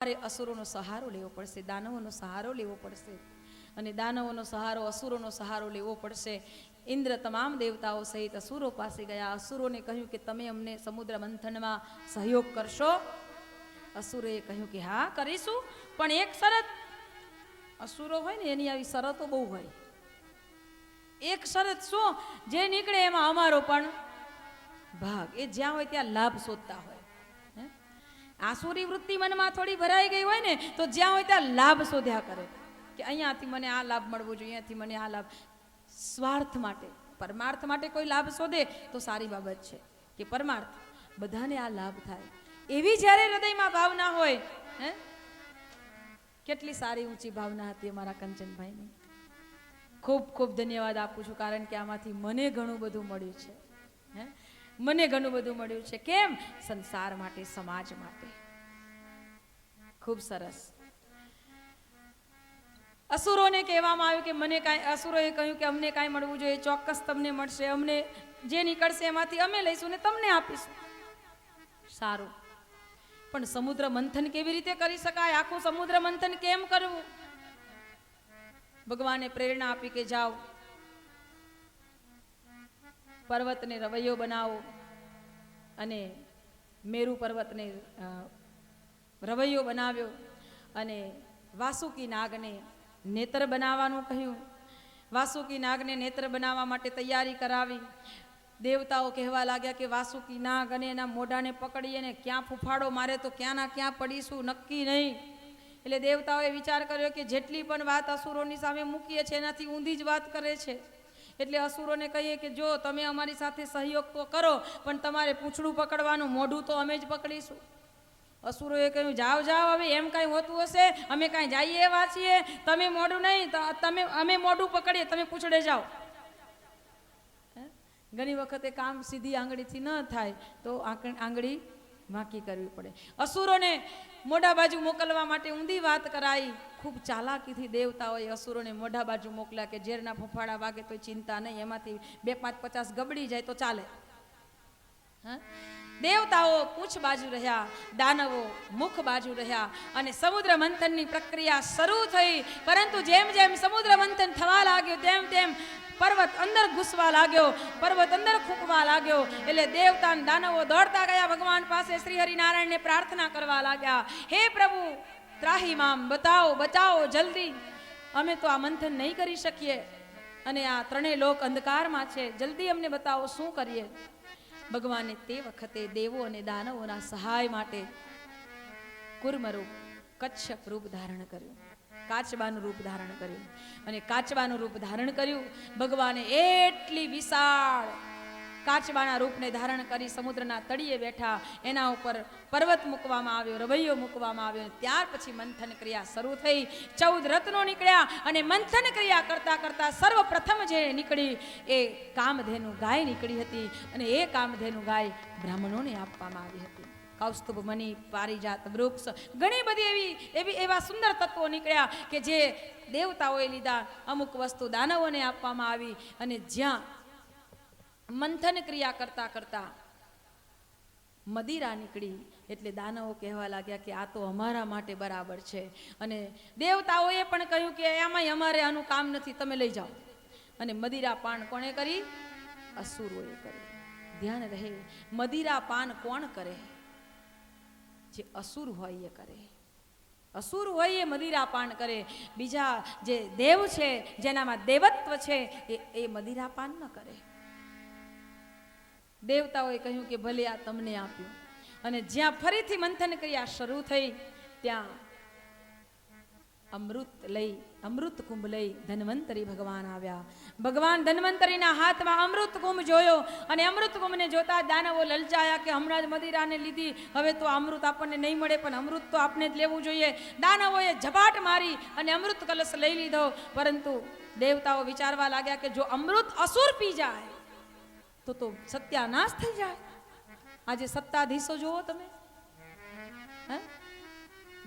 મારે અસુરોનો સહારો લેવો પડશે, દાનવોનો સહારો લેવો પડશે અને દાનવોનો સહારો, અસુરોનો સહારો લેવો પડશે. ઇન્દ્ર તમામ દેવતાઓ સહિત અસુરો પાસે ગયા. અસુરોને કહ્યું કે તમે અમને સમુદ્ર મંથનમાં સહયોગ કરશો? અસુરોએ કહ્યું કે હા કરીશું, પણ એક શરત. અસુરો હોય ને એની આવી શરતો બહુ હોય. એક શરત શું? જે નીકળે એમાં અમારો પણ ભાગ. એ જ્યાં હોય ત્યાં લાભ શોધતા હોય. આસુરી વૃત્તિ મનમાં થોડી ભરાઈ ગઈ હોય ને તો જ્યાં હોય ત્યાં લાભ શોધ્યા કરે કે અહીંયાથી મને આ લાભ મળવો જોઈએ, અહીંયાથી મને આ લાભ. સ્વાર્થ માટે, પરમાર્થ માટે કોઈ લાભ શોધે તો સારી બાબત છે કે પરમાર્થ બધાને આ લાભ થાય, એવી જ્યારે હૃદયમાં ભાવના હોય. કેટલી સારી ઊંચી ભાવના હતી અમારા કંચનભાઈની. ખૂબ ખૂબ ધન્યવાદ આપું છું, કારણ કે આમાંથી મને ઘણું બધું મળ્યું છે. મને ઘણું બધું મળ્યું છે. કેમ? સંસાર માટે, સમાજ માટે. ખૂબ સરસ. અસુરોને કહેવામાં આવ્યું કે મને કાંઈ, અસુરોએ કહ્યું કે અમને કાંઈ મળવું જોઈએ, ચોક્કસ તમને મળશે, અમને જે નીકળશે એમાંથી અમે લઈશું ને તમને આપીશું. સારું, પણ સમુદ્ર મંથન કેવી રીતે કરી શકાય? આખું સમુદ્ર મંથન કેમ કરવું? ભગવાને પ્રેરણા આપી કે જાઓ, પર્વતને રવૈયો બનાવો. અને મેરુ પર્વતને રવૈયો બનાવ્યો અને વાસુકી નાગને નેત્ર બનાવવાનું કહ્યું. વાસુકી નાગને નેત્ર બનાવવા માટે તૈયારી કરાવી. દેવતાઓ કહેવા લાગ્યા કે વાસુકી નાગ અને એના મોઢાને પકડીએ ને ક્યાં ફૂફાડો મારે તો ક્યાંના ક્યાં પડીશું નક્કી નહીં. એટલે દેવતાઓએ વિચાર કર્યો કે જેટલી પણ વાત અસુરોની સામે મૂકીએ છીએ એનાથી ઊંધી જ વાત કરે છે. એટલે અસુરોને કહીએ કે જો તમે અમારી સાથે સહયોગ તો કરો, પણ તમારે પૂંછડું પકડવાનું, મોઢું તો અમે જ પકડીશું. અસુરોએ કહ્યું જાઓ જાઓ, હવે એમ કાંઈ હોતું હશે, અમે કાંઈ જઈએ વાંચીએ, તમે મોઢું નહીં, તમે અમે મોઢું પકડીએ, તમે પૂંછડે જાઓ. ઘણી વખતે કામ સીધી આંગળીથી ન થાય તો આંગળી વાંકી કરવી પડે. અસુરોને મોઢા બાજુ મોકલવા માટે ઊંધી વાત કરાઈ. ખૂબ ચાલાકીથી દેવતાઓએ અસુરોને મોઢા બાજુ મોકલ્યા કે ઝેરના ફફાડા વાગે તો ચિંતા નહીં, એમાંથી 2, 5, 50 ગબડી જાય તો ચાલે. દેવતાઓ પૂંછ બાજુ રહ્યા, દાનવો મુખ બાજુ રહ્યા અને સમુદ્ર મંથનની પ્રક્રિયા શરૂ થઈ. પરંતુ જેમ જેમ સમુદ્ર મંથન થવા લાગ્યું તેમ તેમ પર્વત અંદર ઘૂસવા લાગ્યો, પર્વત અંદર ખૂંપવા લાગ્યો. એટલે દેવતા દાનવો દોડતા ગયા ભગવાન પાસે, શ્રી હરિનારાયણને પ્રાર્થના કરવા લાગ્યા, હે પ્રભુ ત્રાહિમામ, બતાવો બચાવો જલ્દી, અમે તો આ મંથન નહીં કરી શકીએ અને આ ત્રણેય લોક અંધકારમાં છે, જલ્દી અમને બતાવો શું કરીએ. ભગવાને તે વખતે દેવો અને દાનવોના સહાય માટે કુર્મરૂપ, કચ્છપ રૂપ ધારણ કર્યું, કાચબાનું રૂપ ધારણ કર્યું. અને કાચબાનું રૂપ ધારણ કર્યું. ભગવાને એટલી વિશાળ કાચબાના રૂપને ધારણ કરી સમુદ્રના તળિયે બેઠા. એના ઉપર પર્વત મૂકવામાં આવ્યો, રવૈયો મૂકવામાં આવ્યો. ત્યાર પછી મંથન ક્રિયા શરૂ થઈ. 14 રત્નો નીકળ્યા અને મંથન ક્રિયા કરતા કરતા સર્વપ્રથમ જે નીકળી એ કામધેનુ ગાય નીકળી હતી. અને એ કામધેનુ ગાય બ્રાહ્મણોને આપવામાં આવી હતી. કૌસ્તુભ મણિ, પારિજાત વૃક્ષ, ઘણી બધી એવા સુંદર તત્વો નીકળ્યા કે જે દેવતાઓએ લીધા. અમુક વસ્તુ દાનવોને આપવામાં આવી. અને જ્યાં મંથન ક્રિયા કરતા કરતા મદિરા નીકળી એટલે દાનવો કહેવા લાગ્યા કે આ તો અમારા માટે બરાબર છે. અને દેવતાઓએ પણ કહ્યું કે આમાંય અમારે આનું કામ નથી, તમે લઈ જાઓ. અને મદિરા પાન કોણે કરી? અસુરોએ કરી. ધ્યાન રહે, મદિરા પાન કોણ કરે? જે અસુર હોય એ કરે. અસુર હોય એ મદિરા પાન કરે. બીજા જે દેવ છે, જેનામાં દેવત્વ છે, એ મદિરા પાન ન કરે. દેવતાઓએ કહ્યું કે ભલે આ તમને આપ્યું. અને જ્યાં ફરીથી મંથન ક્રિયા શરૂ થઈ ત્યાં અમૃત કુંભ લઈ ધન્વંતરી ભગવાન આવ્યા. ભગવાન ધન્વંતરીના હાથમાં અમૃત કુંભ જોયો અને અમૃત કુંભને જોતા દાનવો લલચાયા કે હમણાં જ મદિરાને લીધી, હવે તો અમૃત આપણને નહીં મળે, પણ અમૃત તો આપણે જ લેવું જોઈએ. દાનવોએ ઝપાટ મારી અને અમૃત કલશ લઈ લીધો. પરંતુ દેવતાઓ વિચારવા લાગ્યા કે જો અમૃત અસુર પી જાય તો સત્યાનાશ થઈ જાય. આજે સત્તાધીશો જુઓ તમે,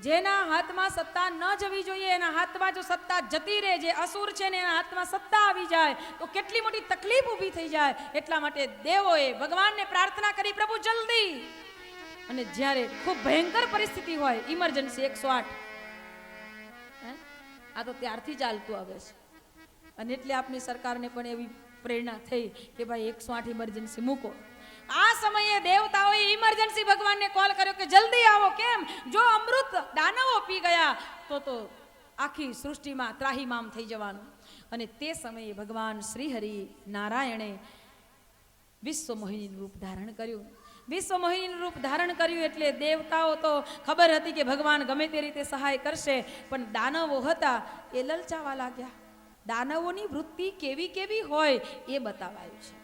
જેના હાથમાં સત્તા ન જવી જોઈએ એના હાથમાં જો સત્તા જતી રહે, જે અસુર છે ને એના હાથમાં સત્તા આવી જાય તો કેટલી મોટી તકલીફ ઊભી થઈ જાય. એટલા માટે દેવોએ ભગવાનને પ્રાર્થના કરી, પ્રભુ જલ્દી અને જ્યારે ખૂબ ભયંકર પરિસ્થિતિ હોય, ઇમરજન્સી 108, આ તો ત્યારથી ચાલતું આવે છે. અને એટલે આપની સરકારને પણ એવી પ્રેરણા થઈ કે ભાઈ 108 ઇમરજન્સી મૂકો. આ સમયે દેવતાઓએ ઇમરજન્સી ભગવાનને કોલ કર્યો કે જલ્દી આવો. કેમ? જો અમૃત દાનવો પી ગયા તો આખી સૃષ્ટિમાં ત્રાહિમામ થઈ જવાનું. અને તે સમયે ભગવાન શ્રી હરિ નારાયણે વિશ્વ મોહિનીનું રૂપ ધારણ કર્યું. વિશ્વ મોહિનીનું રૂપ ધારણ કર્યું એટલે દેવતાઓ તો ખબર હતી કે ભગવાન ગમે તે રીતે સહાય કરશે, પણ દાનવો હતા એ લલચાવા લાગ્યા. દાનવોની વૃત્તિ કેવી કેવી હોય એ બતાવાયું છે.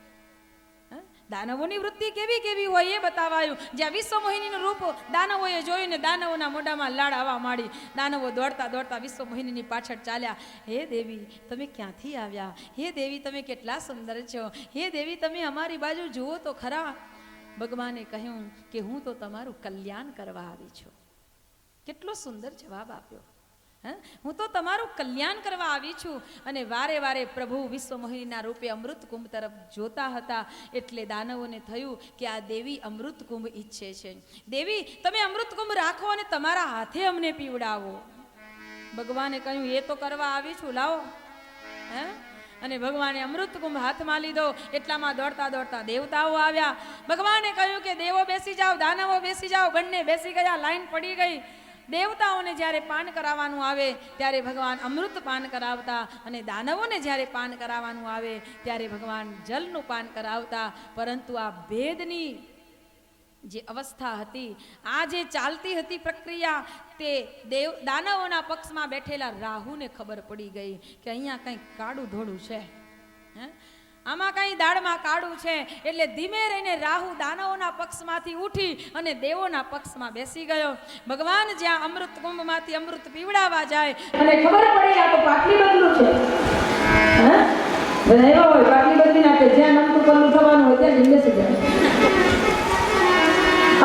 દાનવોની વૃત્તિ કેવી કેવી હોય એ બતાવાયું. જ્યાં વિશ્વ મોહિનીનું રૂપ દાનવોએ જોઈને દાનવોના મોઢામાં લાળ આવવા માંડી. દાનવો દોડતા દોડતા વિશ્વ મોહિનીની પાછળ ચાલ્યા. હે દેવી, તમે ક્યાંથી આવ્યા? હે દેવી, તમે કેટલા સુંદર છો? હે દેવી, તમે અમારી બાજુ જુઓ તો ખરા. ભગવાને કહ્યું કે હું તો તમારું કલ્યાણ કરવા આવી છું. કેટલો સુંદર જવાબ આપ્યો. હું તો તમારું કલ્યાણ કરવા આવી છું. અને વારે વારે પ્રભુ વિશ્વ મોહિનીના રૂપે અમૃત કુંભ તરફ જોતા હતા. એટલે દાનવોને થયું કે આ દેવી અમૃત કુંભ ઈચ્છે છે. દેવી, તમે અમૃત કુંભ રાખો અને તમારા હાથે અમને પીવડાવો. ભગવાને કહ્યું એ તો કરવા આવી છું, લાવો. અને ભગવાને અમૃત કુંભ હાથમાં લીધો. એટલામાં દોડતા દોડતા દેવતાઓ આવ્યા. ભગવાને કહ્યું કે દેવો બેસી જાઓ, દાનવો બેસી જાઓ. બંને બેસી ગયા, લાઈન પડી ગઈ. દેવતાઓને જ્યારે પાન કરાવવાનું આવે ત્યારે ભગવાન અમૃત પાન કરાવતા, અને દાનવોને જ્યારે પાન કરાવવાનું આવે ત્યારે ભગવાન જલનું પાન કરાવતા. પરંતુ આ ભેદની જે અવસ્થા હતી, આ જે ચાલતી હતી પ્રક્રિયા, તે દાનવોના પક્ષમાં બેઠેલા રાહુને ખબર પડી ગઈ કે અહીંયા કંઈક કાળું ધોળું છે. આમાં કઈ દાળમાં કાળું છે. એટલે ધીમે રહીને રાહુ દાનવોના પક્ષમાંથી ઉઠી અને દેવોના પક્ષમાં બેસી ગયો. ભગવાન જ્યાં અમૃત કુંભમાંથી અમૃત પીવડાવવા જાય અને ખબર પડી આ તો પાટલી બદલું છે. બનાવ્યા હોય પાટલી બદલી નાખે, જ્યાં નમતું પલ્લું થવાનું હોય ત્યાં બેસી જાય.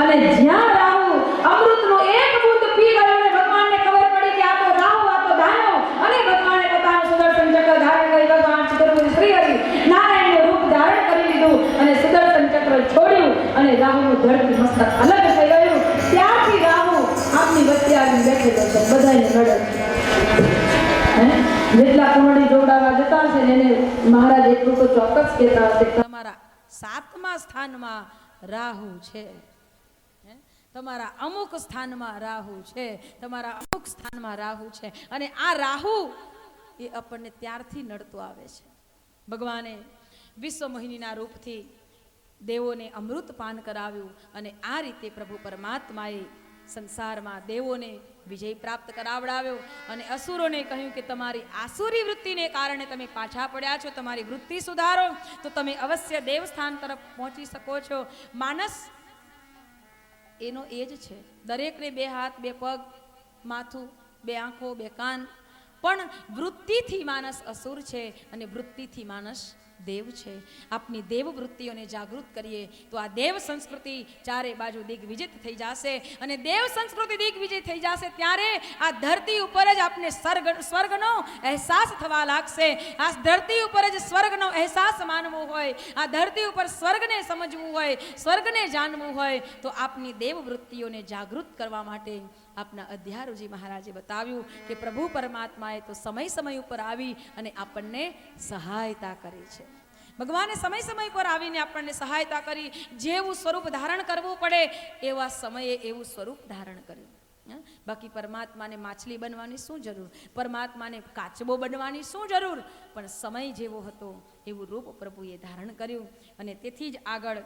અને જ્યાં રાહુ અમૃતનો એક બૂંદ પી ગયો અને ભગવાનને ખબર પડી કે આ તો રાહુ, આ તો દાનવ. અને ભગવાને પોતાનું સુદર્શન ચક્ર ધારણ કરી ભગવાન શ્રી હરિ નારાયણનું રૂપ ધારણ કરી લીધું અને સુદર્શન ચક્ર છોડ્યું અને રાહુનું ધરતી મસ્તક અલગ થઈ ગયું. ત્યારથી રાહુ આપની વચ્ચે આવી બેઠેલો છે, બધાને નડે છે. જેટલા કુંવળી જોડાવા જતા હશે ને એને મહારાજ એટલું તો ચોક્કસ કહેતા હશે કે તમારા 7મા સ્થાનમાં રાહુ છે, તમારા અમુક સ્થાનમાં રાહુ છે, તમારા અમુક સ્થાનમાં રાહુ છે. અને આ રાહુ એ આપણને ત્યારથી નડતો આવે છે. ભગવાને વિશ્વ મોહિનીના રૂપથી દેવોને અમૃત પાન કરાવ્યું અને આ રીતે પ્રભુ પરમાત્માએ સંસારમાં દેવોને વિજય પ્રાપ્ત કરાવડાવ્યો. અને અસુરોને કહ્યું કે તમારી આસુરી વૃત્તિને કારણે તમે પાછા પડ્યા છો, તમારી વૃત્તિ સુધારો તો તમે અવશ્ય દેવસ્થાન તરફ પહોંચી શકો છો. માનસ એનો એ જ છે. દરેકને 2 હાથ, 2 પગ, માથું, 2 આંખો, 2 કાન, પણ વૃત્તિથી માનસ અસુર છે અને વૃત્તિથી માનસ દેવ છે. આપની દેવ વૃત્તિઓને જાગૃત કરીએ તો આ દેવ સંસ્કૃતિ ચારે બાજુ દિગ્વિજિત થઈ જશે. અને દેવ સંસ્કૃતિ દિગ્વિજય થઈ જશે ત્યારે આ ધરતી ઉપર જ આપને સ્વર્ગનો અહેસાસ થવા લાગશે. આ ધરતી ઉપર જ સ્વર્ગનો અહેસાસ માનવો હોય, આ ધરતી ઉપર સ્વર્ગને સમજવું હોય, સ્વર્ગને જાણવું હોય તો આપની દેવ વૃત્તિઓને જાગૃત કરવા માટે આપના અધ્યારુજી મહારાજે બતાવ્યું કે પ્રભુ પરમાત્માએ તો સમય સમય ઉપર આવી અને આપણને સહાયતા કરી છે. ભગવાને સમય સમય પર આવીને આપણને સહાયતા કરી. જેવું સ્વરૂપ ધારણ કરવું પડે એવા સમયે એવું સ્વરૂપ ધારણ કર્યું. બાકી પરમાત્માને માછલી બનવાની શું જરૂર, પરમાત્માને કાચબો બનવાની શું જરૂર, પણ સમય જેવો હતો એવું રૂપ પ્રભુએ ધારણ કર્યું. અને તેથી જ આગળ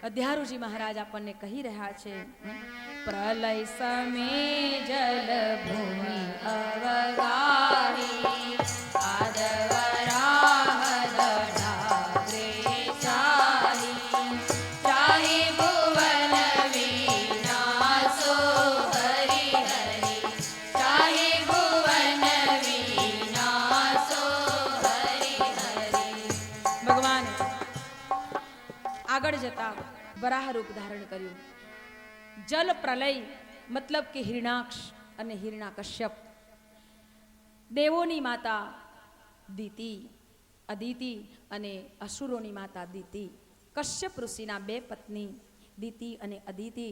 અધ્યારુજી મહારાજ આપણને કહી રહ્યા છે, પ્રલય સમે જલ ભૂમિ અવગાહી આગળ જતા વરાહ રૂપ ધારણ કર્યું. જલ પ્રલય મતલબ કે હિરણાક્ષ અને હિરણાકશ્યપ, દેવોની માતા દિતિ, અદિતિ અને અસુરોની માતા દિતિ, કશ્યપ ઋષિના 2 પત્ની દિતિ અને અદિતિ.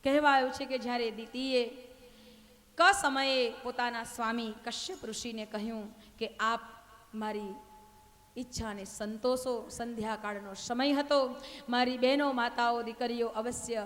કહેવાયું છે કે જ્યારે દિતિએ સમયે પોતાના સ્વામી કશ્યપ ઋષિને કહ્યું કે આપ મારી ઈચ્છાને સંતોષો. સંધ્યાકાળનો સમય હતો. મારી બહેનો માતાઓ દીકરીઓ અવશ્ય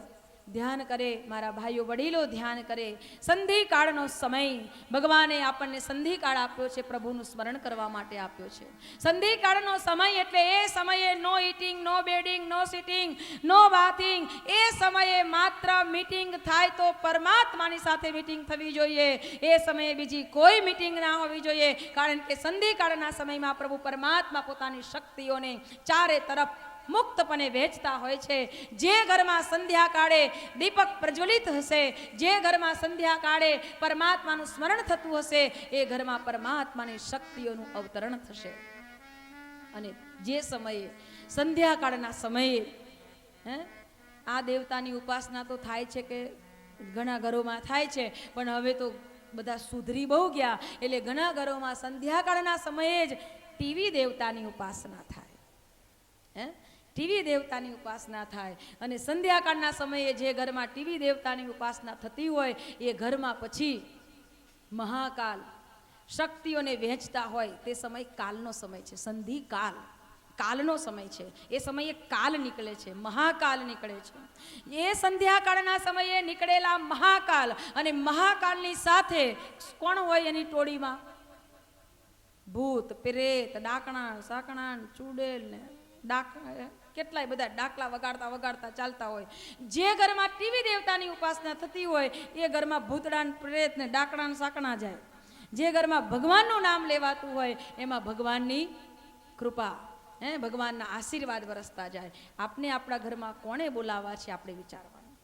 ધ્યાન કરે, મારા ભાઈઓ વડીલો ધ્યાન કરે. સંધિકાળનો સમય ભગવાને આપણને સંધિકાળ આપ્યો છે, પ્રભુનું સ્મરણ કરવા માટે આપ્યો છે. સંધિકાળનો સમય એટલે એ સમયે નો ઈટિંગ, નો બેડિંગ, નો સિટિંગ, નો બાથિંગ. એ સમયે માત્ર મીટિંગ થાય તો પરમાત્માની સાથે મીટિંગ થવી જોઈએ. એ સમયે બીજી કોઈ મીટિંગ ના હોવી જોઈએ, કારણ કે સંધિકાળના સમયમાં પ્રભુ પરમાત્મા પોતાની શક્તિઓને ચારે તરફ મુક્તપણે વહેંચતા હોય છે. જે ઘરમાં સંધ્યાકાળે દીપક પ્રજ્વલિત હશે, જે ઘરમાં સંધ્યાકાળે પરમાત્માનું સ્મરણ થતું હશે, એ ઘરમાં પરમાત્માની શક્તિઓનું અવતરણ થશે. અને જે સમયે સંધ્યાકાળના સમયે આ દેવતાની ઉપાસના તો થાય છે કે ઘણા ઘરોમાં થાય છે, પણ હવે તો બધા સુધરી બહુ ગયા, એટલે ઘણા ઘરોમાં સંધ્યાકાળના સમયે જ ટીવી દેવતાની ઉપાસના થાય. ટીવી દેવતાની ઉપાસના થાય. અને સંધ્યાકાળના સમયે જે ઘરમાં ટીવી દેવતાની ઉપાસના થતી હોય એ ઘરમાં પછી મહાકાલ શક્તિઓને વહેંચતા હોય. તે સમય કાલનો સમય છે. સંધિકાલ કાલનો સમય છે. એ સમયે કાલ નીકળે છે, મહાકાલ નીકળે છે. એ સંધ્યાકાળના સમયે નીકળેલા મહાકાલ અને મહાકાલની સાથે કોણ હોય એની ટોળીમાં? ભૂત, પ્રેત, ડાકણા, સાકણા, ચૂડેલ ને કેટલાય બધા ડાકલા વગાડતા વગાડતા ચાલતા હોય. જે ઘરમાં ટીવી દેવતાની ઉપાસના થતી હોય એ ઘરમાં ભૂતડા, પ્રેત ને ડાકણા સાકણા જાય. જે ઘરમાં ભગવાનનું નામ લેવાતું હોય એમાં ભગવાનની કૃપા, ભગવાનના આશીર્વાદ વરસતા જાય. આપને આપણા ઘરમાં કોણે બોલાવવા છે આપણે વિચારવાનું.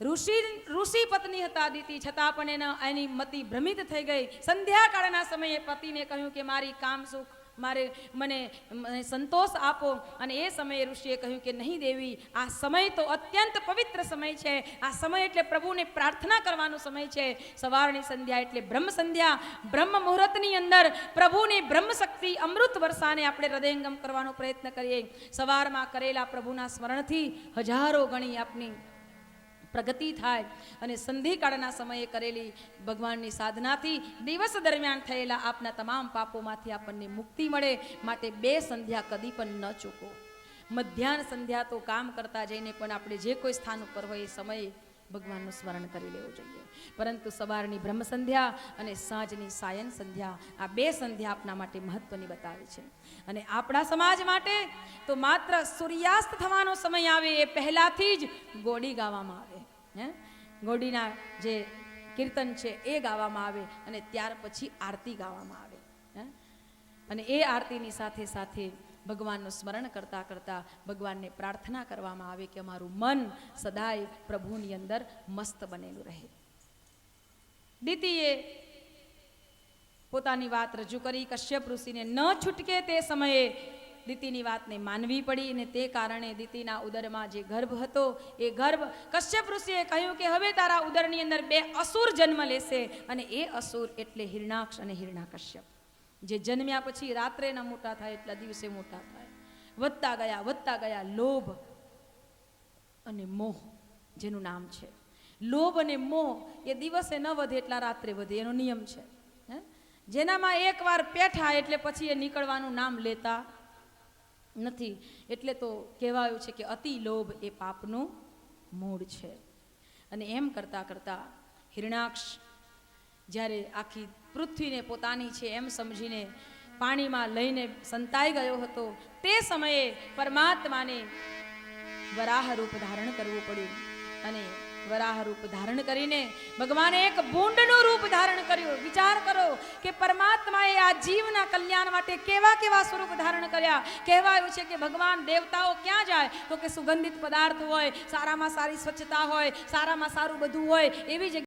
ઋષિ પત્ની હતા અદિતિ, છતાં પણ એની મતિ ભ્રમિત થઈ ગઈ. સંધ્યાકાળના સમયે પતિને કહ્યું કે મારી કામ સુખ મને સંતોષ આપો. અને એ સમયે ઋષિએ કહ્યું કે નહીં દેવી, આ સમય તો અત્યંત પવિત્ર સમય છે. આ સમય એટલે પ્રભુને પ્રાર્થના કરવાનો સમય છે. સવારની સંધ્યા એટલે બ્રહ્મ સંધ્યા. બ્રહ્મ મુહૂર્તની અંદર પ્રભુની બ્રહ્મ શક્તિ અમૃત વર્ષાને આપણે હૃદયંગમ કરવાનો પ્રયત્ન કરીએ. સવારમાં કરેલા પ્રભુના સ્મરણથી હજારો ગણી આપની પ્રગતિ થાય. અને સંધિકાળના સમયે કરેલી ભગવાનની સાધનાથી દિવસ દરમિયાન થયેલા આપના તમામ પાપોમાંથી આપણને મુક્તિ મળે. માટે 2 સંધ્યા કદી પણ ન ચૂકો. મધ્યાહન સંધ્યા તો કામ કરતા જઈને પણ આપણે જે કોઈ સ્થાન ઉપર હોય એ સમયે ભગવાનનું સ્મરણ કરી લેવું જોઈએ. પરંતુ સવારની બ્રહ્મ સંધ્યા અને સાંજની સાયન સંધ્યા, આ 2 સંધ્યા આપના માટે મહત્વની બતાવી છે. અને આપણા સમાજ માટે તો માત્ર સૂર્યાસ્ત થવાનો સમય આવે એ પહેલાથી જ ગોડી ગાવામાં આવે. ગોડીના જે કીર્તન છે એ ગાવામાં આવે અને ત્યાર પછી આરતી ગાવામાં આવે. અને એ આરતીની સાથે સાથે ભગવાનનું સ્મરણ કરતા કરતા ભગવાનને પ્રાર્થના કરવામાં આવે કે અમારું મન સદાય પ્રભુની અંદર મસ્ત બનેલું રહે. દિતિએ પોતાની વાત રજૂ કરી. કશ્યપ ઋષિને ન છૂટકે તે સમયે દિતિની વાતને માનવી પડી. અને તે કારણે દિતિના ઉદરમાં જે ગર્ભ હતો એ ગર્ભ કશ્યપ ઋષિએ કહ્યું કે હવે તારા ઉદરની અંદર 2 અસુર જન્મ લેશે. અને એ અસુર એટલે હિરણાક્ષ અને હિરણાકશ્યપ. જે જન્મ્યા પછી રાત્રે ન મોટા થાય એટલા દિવસે મોટા થાય. વધતા ગયા લોભ અને મોહ, જેનું નામ છે. લોભ અને મોહ એ દિવસે ન વધે એટલા રાત્રે વધે, એનો નિયમ છે. જેનામાં એકવાર પેઠા એટલે પછી એ નીકળવાનું નામ લેતા નથી. એટલે તો કહેવાયું છે કે અતિ લોભ એ પાપનું મૂળ છે. અને એમ કરતા કરતા હિરણાક્ષ જ્યારે આખી પૃથ્વીને પોતાની છે એમ સમજીને પાણીમાં લઈને સંતાઈ ગયો હતો, તે સમયે પરમાત્માને વરાહ રૂપ ધારણ કરવું પડ્યું. અને વરાહ રૂપ ધારણ કરીને ભગવાને એક ભૂંડનું રૂપ ધારણ કર્યું. વિચાર કરો કે પરમાત્માએ આ જીવના કલ્યાણ માટે કેવા કેવા સ્વરૂપ ધારણ કર્યા. કહેવાયું છે કે ભગવાન દેવતાઓ ક્યાં જાય તો કે સુગંધિત પદાર્થ હોય, સારામાં સારી સ્વચ્છતા હોય, સારામાં સારું બધું હોય, એવી જગ્યાએ